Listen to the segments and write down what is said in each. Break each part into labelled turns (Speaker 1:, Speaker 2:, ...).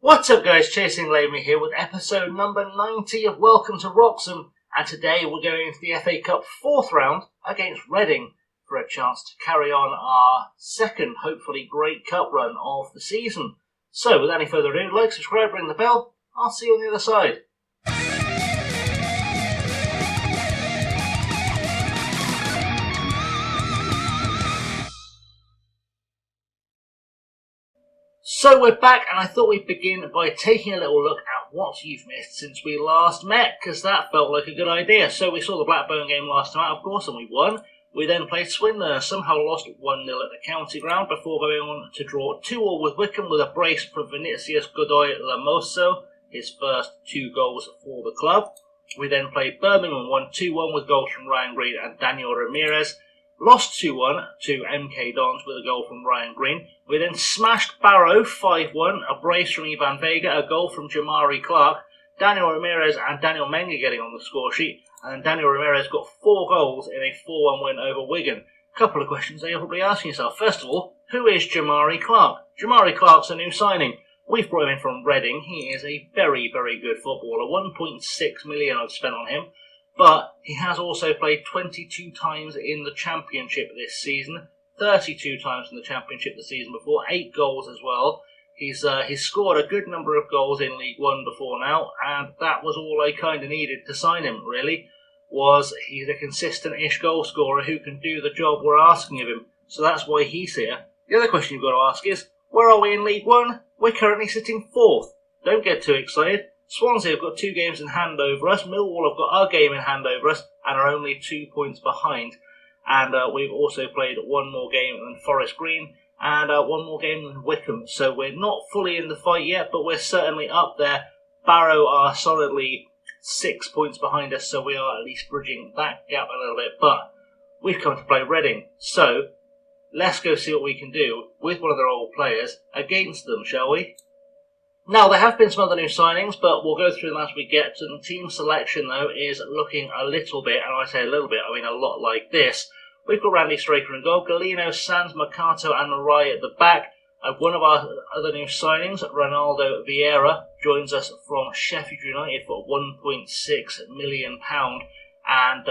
Speaker 1: What's up guys, Chasing Lamely here with episode number 90 of Welcome to Wroxham, and today we're going into the FA Cup 4th round against Reading for a chance to carry on our second, hopefully great cup run of the season. So without any further ado, like, subscribe, ring the bell, I'll see you on the other side. So we're back, and I thought we'd begin by taking a little look at what you've missed since we last met, because that felt like a good idea. So we saw the Blackburn game last time out, of course, and we won. We then played Swindon and somehow lost 1-0 at the county ground before going on to draw 2-2 with Wycombe with a brace from Vinicius Godoy Lamoso, his first 2 goals for the club. We then played Birmingham, won 2-1 with goals from Ryan Green and Daniel Ramirez. Lost 2-1 to MK Dons with a goal from Ryan Green. We then smashed Barrow 5-1, a brace from Ivan Vega, a goal from Jamari Clark, Daniel Ramirez and Daniel Menga getting on the score sheet, and then Daniel Ramirez got 4 goals in a 4-1 win over Wigan. Couple of questions there you're probably asking yourself. First of all, who is Jamari Clark? Jamari Clark's a new signing. We've brought him in from Reading. He is a very, very good footballer. 1.6 million I've spent on him. But he has also played 22 times in the Championship this season, 32 times in the Championship the season before, 8 goals as well. He's scored a good number of goals in League One before now, and that was all I kind of needed to sign him, really, was he's a consistent-ish goal scorer who can do the job we're asking of him. So that's why he's here. The other question you've got to ask is, where are we in League One? We're currently sitting 4th. Don't get too excited. Swansea have got 2 games in hand over us. Millwall have got a game in hand over us and are only 2 points behind. And we've also played 1 more game than Forest Green and 1 more game than Wycombe. So we're not fully in the fight yet, but we're certainly up there. Barrow are solidly 6 points behind us, so we are at least bridging that gap a little bit. But we've come to play Reading, so let's go see what we can do with one of their old players against them, shall we? Now, there have been some other new signings, but we'll go through them as we get to them. The team selection, though, is looking a little bit, and when I say a little bit, I mean a lot like this. We've got Randy Straker in goal, Galeno, Sands, Mercato, and Marai at the back. One of our other new signings, Ronaldo Vieira, joins us from Sheffield United for £1.6 million. And,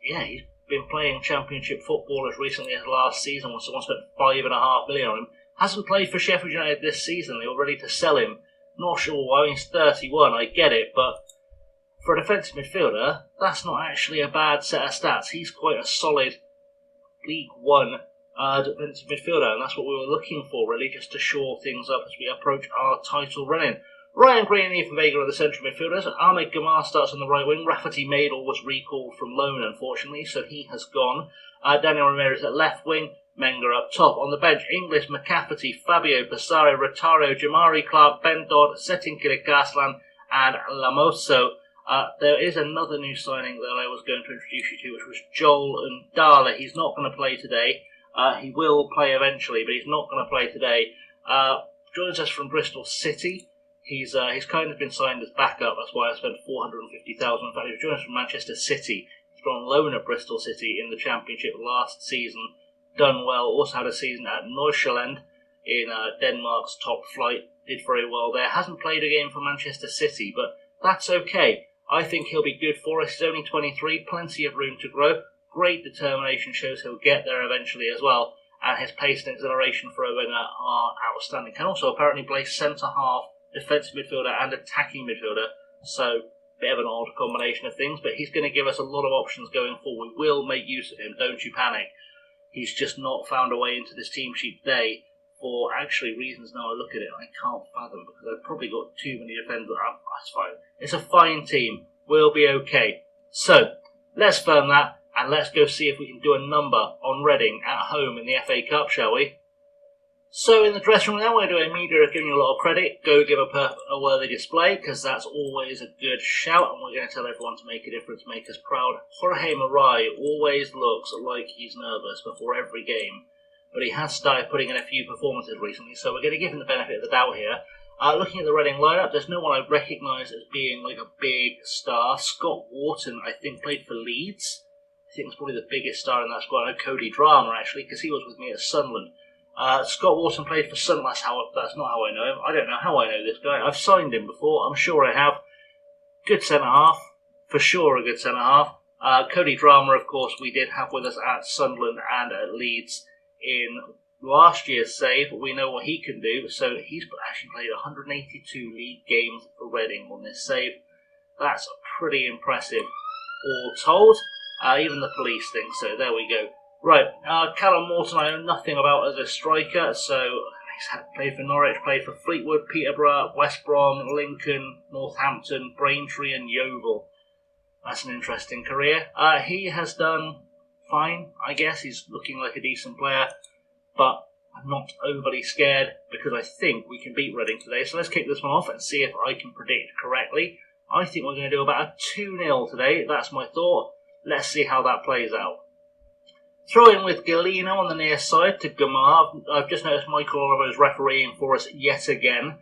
Speaker 1: he's been playing Championship football as recently as last season when someone spent £5.5 million on him. Hasn't played for Sheffield United this season. They were ready to sell him. Not sure why, he's 31, I get it, but for a defensive midfielder, that's not actually a bad set of stats. He's quite a solid League One defensive midfielder, and that's what we were looking for, really, just to shore things up as we approach our title running. Ryan Green and Ivan Vega are the central midfielders. Ahmed Gamar starts on the right wing. Rafferty Maidel was recalled from loan, unfortunately, so he has gone. Daniel Ramirez at left wing. Menga up top. On the bench, Inglis, McCafferty, Fabio, Passaro, Rotario, Jamari Clark, Ben Dodd, Setin Kilikaslan, and Lamoso. There is another new signing that I was going to introduce you to, which was Joel Ndala. He's not going to play today. He will play eventually, but he's not going to play today. Joins us from Bristol City. He's kind of been signed as backup. That's why I spent £450,000. In fact, he joined us from Manchester City. He's been on loan at Bristol City in the Championship last season. Done well, also had a season at Nordsjælland in Denmark's top flight, did very well there. Hasn't played a game for Manchester City, but that's okay. I think he'll be good for us. He's only 23, plenty of room to grow. Great determination, shows he'll get there eventually as well. And his pace and acceleration for a winger are outstanding. Can also apparently play centre-half, defensive midfielder and attacking midfielder. So, bit of an odd combination of things, but he's going to give us a lot of options going forward. We will make use of him, don't you panic. He's just not found a way into this team sheet today for actually reasons now I look at it I can't fathom, because I've probably got too many defenders. That's fine. It's a fine team. We'll be okay. So, let's firm that and let's go see if we can do a number on Reading at home in the FA Cup, shall we? So in the dressing room now, we're doing media giving you a lot of credit. Go give a worthy display, because that's always a good shout, and we're going to tell everyone to make a difference, make us proud. Jorge Marai always looks like he's nervous before every game, but he has started putting in a few performances recently, so we're going to give him the benefit of the doubt here. Looking at the Reading lineup, there's no one I recognise as being like a big star. Scott Wharton, I think, played for Leeds. I think he's probably the biggest star in that squad. I know Cody Drama, actually, because he was with me at Sunderland. Scott Wharton played for Sunderland. That's not how I know him. I don't know how I know this guy. I've signed him before. I'm sure I have. Good centre half, for sure. A good centre half. Cody Drama, of course, we did have with us at Sunderland and at Leeds in last year's save. We know what he can do. So he's actually played 182 league games for Reading on this save. That's pretty impressive, all told. Even the police think so. There we go. Right, Callum Morton I know nothing about as a striker, so he's played for Norwich, played for Fleetwood, Peterborough, West Brom, Lincoln, Northampton, Braintree and Yeovil. That's an interesting career. He has done fine, I guess. He's looking like a decent player, but I'm not overly scared because I think we can beat Reading today. So let's kick this one off and see if I can predict correctly. I think we're going to do about a 2-0 today. That's my thought. Let's see how that plays out. Throw in with Galeno on the near side to Gamar. I've just noticed Michael Oliver is refereeing for us yet again.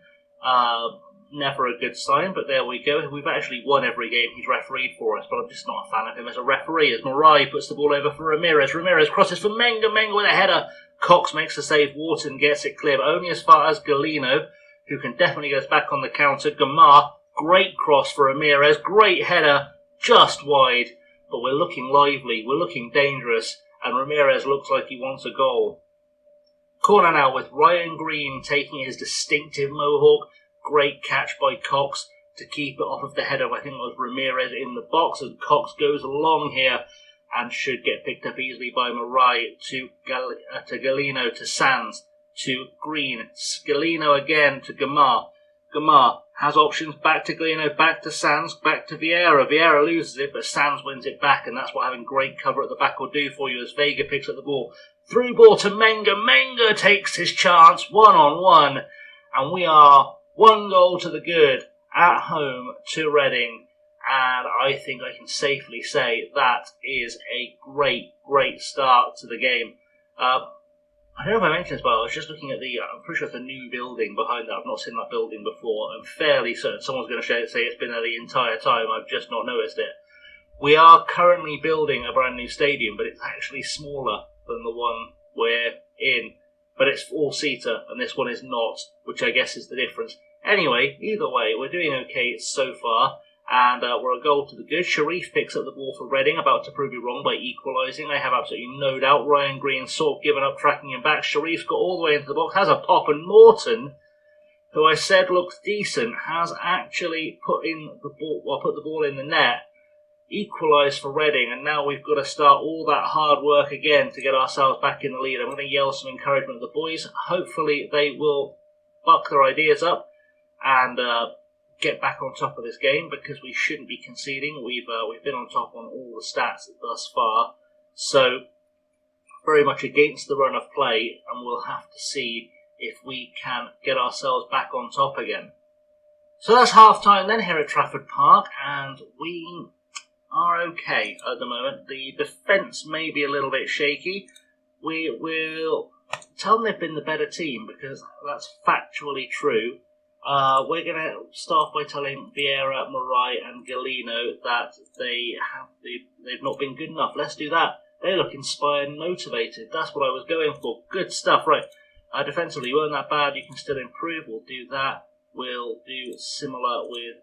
Speaker 1: Never a good sign, but there we go. We've actually won every game he's refereed for us, but I'm just not a fan of him as a referee. As Marai puts the ball over for Ramirez. Ramirez crosses for Menga. Menga with a header. Cox makes the save. Wharton gets it clear, but only as far as Galeno, who can definitely get us back on the counter. Gamar, great cross for Ramirez. Great header, just wide, but we're looking lively. We're looking dangerous. And Ramirez looks like he wants a goal. Corner now with Ryan Green taking his distinctive mohawk. Great catch by Cox to keep it off of the header. I think it was Ramirez in the box, and Cox goes along here and should get picked up easily by Marai to Galeno, to Sands, to Green. Galeno again to Gamar. Gamar has options back to Galeno, back to Sands, back to Vieira. Vieira loses it, but Sands wins it back, and that's what having great cover at the back will do for you as Vega picks up the ball. Through ball to Menga. Menga takes his chance, 1-on-1, and we are 1 goal to the good at home to Reading, and I think I can safely say that is a great, great start to the game. I don't know if I mentioned this, but I was just looking at I'm pretty sure it's a new building behind that. I've not seen that building before. I'm fairly certain someone's going to say it's been there the entire time. I've just not noticed it. We are currently building a brand new stadium, but it's actually smaller than the one we're in. But it's all-seater, and this one is not, which I guess is the difference. Anyway, either way, we're doing okay so far. And we're a goal to the good. Sharif picks up the ball for Reading, about to prove me wrong by equalising. I have absolutely no doubt. Ryan Green sort of given up, tracking him back. Sharif's got all the way into the box, has a pop, and Morton, who I said looks decent, has actually put the ball in the net, equalised for Reading, and now we've got to start all that hard work again to get ourselves back in the lead. I'm going to yell some encouragement at the boys. Hopefully they will buck their ideas up and get back on top of this game, because we shouldn't be conceding. We've been on top on all the stats thus far, so very much against the run of play, and we'll have to see if we can get ourselves back on top again. So that's half time then here at Trafford Park, and we are okay at the moment. The defence may be a little bit shaky. We will tell them they've been the better team, because that's factually true. We're going to start by telling Vieira, Marai and Galeno that they've not been good enough. Let's do that. They look inspired and motivated. That's what I was going for. Good stuff. Right. Defensively, you weren't that bad. You can still improve. We'll do that. We'll do similar with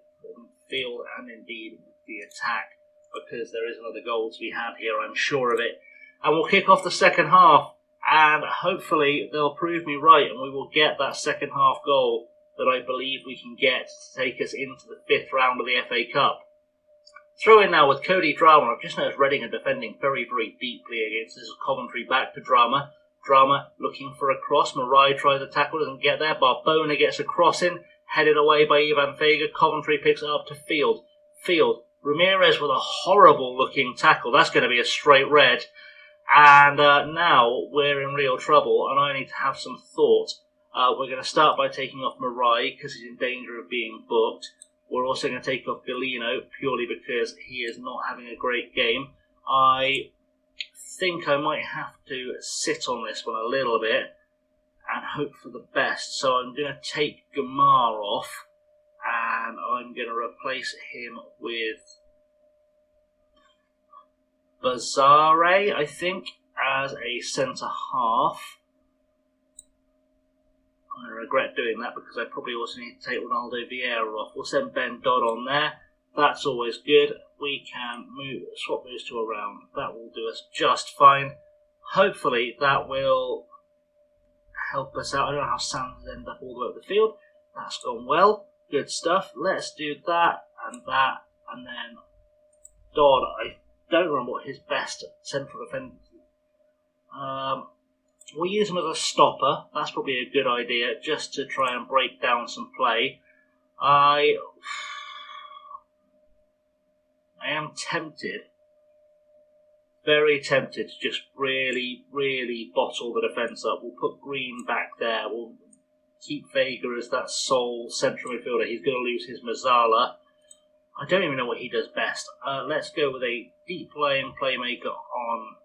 Speaker 1: field and indeed the attack, because there is another goal to be had here, I'm sure of it. And we'll kick off the second half, and hopefully they'll prove me right, and we will get that second half goal that I believe we can get to take us into the 5th round of the FA Cup. Throw in now with Cody Drama. I've just noticed Reading are defending very, very deeply against this. Coventry back to Drama. Drama looking for a cross. Marai tries to tackle, doesn't get there. Barbona gets a cross in, headed away by Ivan Vega. Coventry picks it up to Field. Field. Ramirez with a horrible looking tackle. That's going to be a straight red. And now we're in real trouble, and I need to have some thought. We're going to start by taking off Marai, because he's in danger of being booked. We're also going to take off Galeno, purely because he is not having a great game. I think I might have to sit on this one a little bit and hope for the best. So I'm going to take Gamar off, and I'm going to replace him with Bazare, I think, as a centre half. I'm going to regret doing that because I probably also need to take Ronaldo Vieira off. We'll send Ben Dodd on there. That's always good. We can swap those two around. That will do us just fine. Hopefully that will help us out. I don't know how Sanders ended up all the way up the field. That's gone well. Good stuff. Let's do that, and then Dodd. I don't remember what his best central defender. We'll use him as a stopper. That's probably a good idea, just to try and break down some play. I am tempted, very tempted, to just really, really bottle the defence up. We'll put Green back there. We'll keep Vega as that sole central midfielder. He's going to lose his Mazzala. I don't even know what he does best. Let's go with a deep-lying playmaker on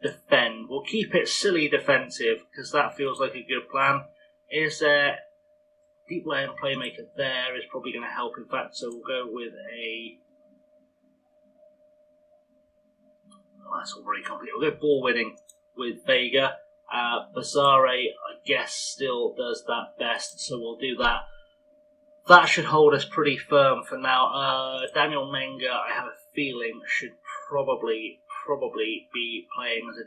Speaker 1: defend. We'll keep it silly defensive because that feels like a good plan. Is there deep-lying playmaker there is probably going to help, in fact, so we'll go with a... Oh, that's all very complicated. We'll go ball winning with Vega. Bazare, I guess, still does that best, so we'll do that. That should hold us pretty firm for now. Daniel Menga, I have a feeling, should probably be playing as a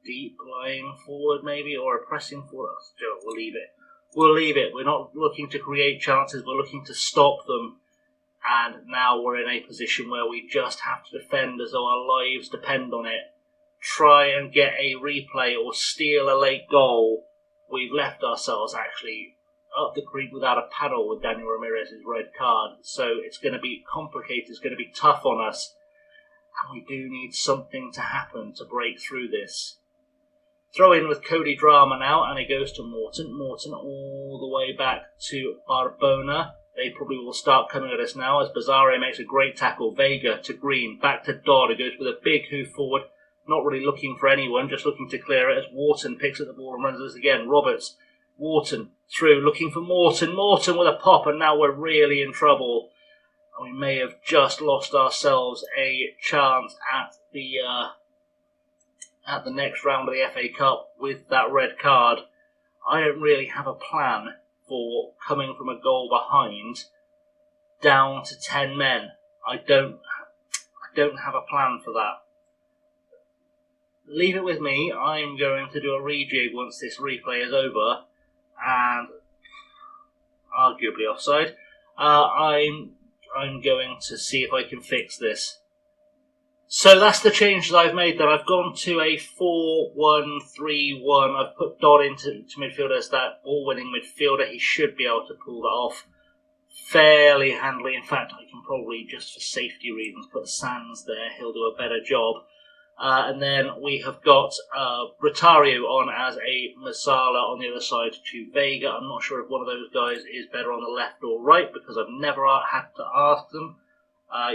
Speaker 1: deep lying forward, maybe, or a pressing forward. We'll leave it. We'll leave it. We're not looking to create chances. We're looking to stop them. And now we're in a position where we just have to defend as though our lives depend on it. Try and get a replay or steal a late goal. We've left ourselves actually up the creek without a paddle with Daniel Ramirez's red card. So it's going to be complicated. It's going to be tough on us. And we do need something to happen to break through this. Throw in with Cody Drama now, and it goes to Morton. Morton all the way back to Barbona. They probably will start coming at us now as Bazare makes a great tackle. Vega to Green, back to Dodd, who goes with a big hoof forward. Not really looking for anyone, just looking to clear it as Wharton picks up the ball and runs us again. Roberts, Wharton through, looking for Morton. Morton with a pop, and now we're really in trouble. We may have just lost ourselves a chance at the next round of the FA Cup with that red card. I don't really have a plan for coming from a goal behind down to 10 men. I don't have a plan for that. Leave it with me. I'm going to do a rejig once this replay is over, and arguably offside. I'm going to see if I can fix this. So that's the change that I've made. That I've gone to a 4-1-3-1. I've put Dodd into midfield as that ball-winning midfielder. He should be able to pull that off fairly handily. In fact, I can probably, just for safety reasons, put Sands there. He'll do a better job. And then we have got Rotario on as a Mazzala on the other side to Vega. I'm not sure if one of those guys is better on the left or right because I've never had to ask them.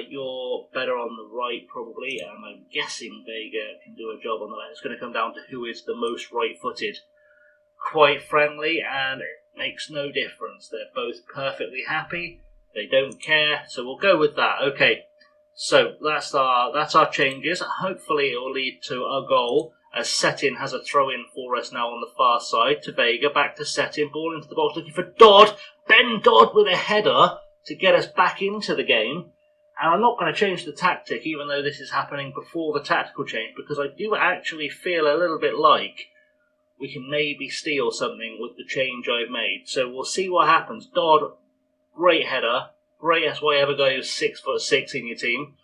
Speaker 1: You're better on the right probably, and I'm guessing Vega can do a job on the left. It's going to come down to who is the most right-footed. Quite frankly, and it makes no difference. They're both perfectly happy. They don't care, so we'll go with that. Okay. So that's our changes. Hopefully it will lead to a goal as Settin has a throw-in for us now on the far side to Vega. Back to Settin, ball into the box looking for Dodd. Ben Dodd with a header to get us back into the game. And I'm not going to change the tactic even though this is happening before the tactical change because I do actually feel a little bit like we can maybe steal something with the change I've made. So we'll see what happens. Dodd, great header. Great, that's why you have a guy who's 6'6" in your team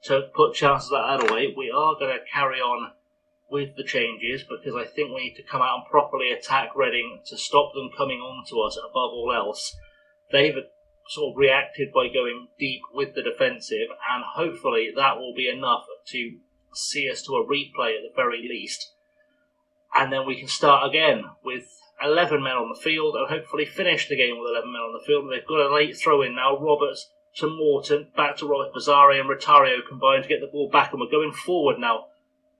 Speaker 1: to put chances like that away. We are going to carry on with the changes because I think we need to come out and properly attack Reading to stop them coming on to us above all else. They've sort of reacted by going deep with the defensive, and hopefully that will be enough to see us to a replay at the very least. And then we can start again with 11 men on the field and hopefully finish the game with 11 men on the field. And they've got a late throw in now. Roberts to Morton, back to Robert Bazare and Rotario combined to get the ball back, and we're going forward now.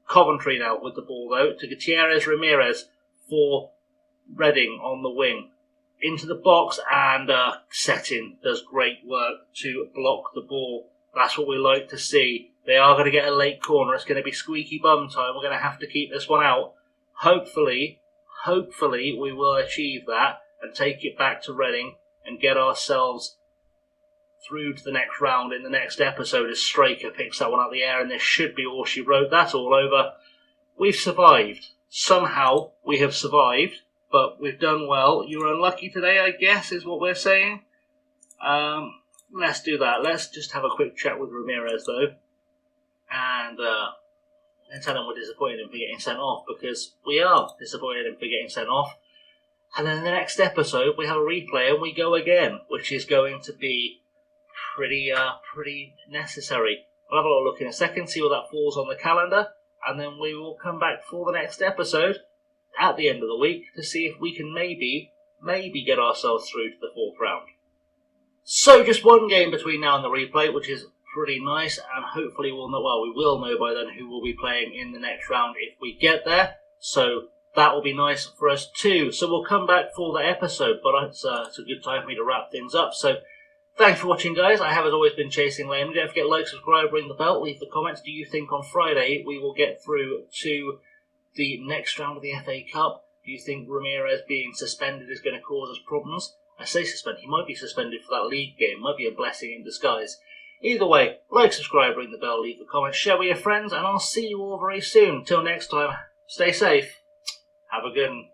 Speaker 1: Coventry now with the ball though to Gutierrez Ramirez for Reading on the wing. Into the box, and Settin does great work to block the ball. That's what we like to see. They are going to get a late corner. It's going to be squeaky bum time. We're going to have to keep this one out. Hopefully hopefully we will achieve that and take it back to Reading and get ourselves through to the next round in the next episode as Straker picks that one out of the air, and this should be all she wrote. That's all over. We've survived. Somehow we have survived, but we've done well. You were unlucky today, I guess, is what we're saying. Let's do that. Let's just have a quick chat with Ramirez, though, and tell him we're disappointed in for getting sent off, because we are disappointed in for getting sent off. And then in the next episode, we have a replay and we go again, which is going to be pretty necessary. I'll have a little look in a second, see where that falls on the calendar, and then we will come back for the next episode at the end of the week to see if we can maybe get ourselves through to the 4th round. So just one game between now and the replay, which is pretty nice, and hopefully we will know by then who will be playing in the next round if we get there. So that will be nice for us too. So we'll come back for the episode, but it's a good time for me to wrap things up. So thanks for watching, guys. I have, as always, been Chasing Lame. Don't forget to like, subscribe, ring the bell, leave the comments. Do you think on Friday we will get through to the next round of the FA Cup? Do you think Ramirez being suspended is going to cause us problems? I say suspended. He might be suspended for that league game. Might be a blessing in disguise. Either way, like, subscribe, ring the bell, leave the comments, share with your friends, and I'll see you all very soon. Till next time, stay safe. Have a good one.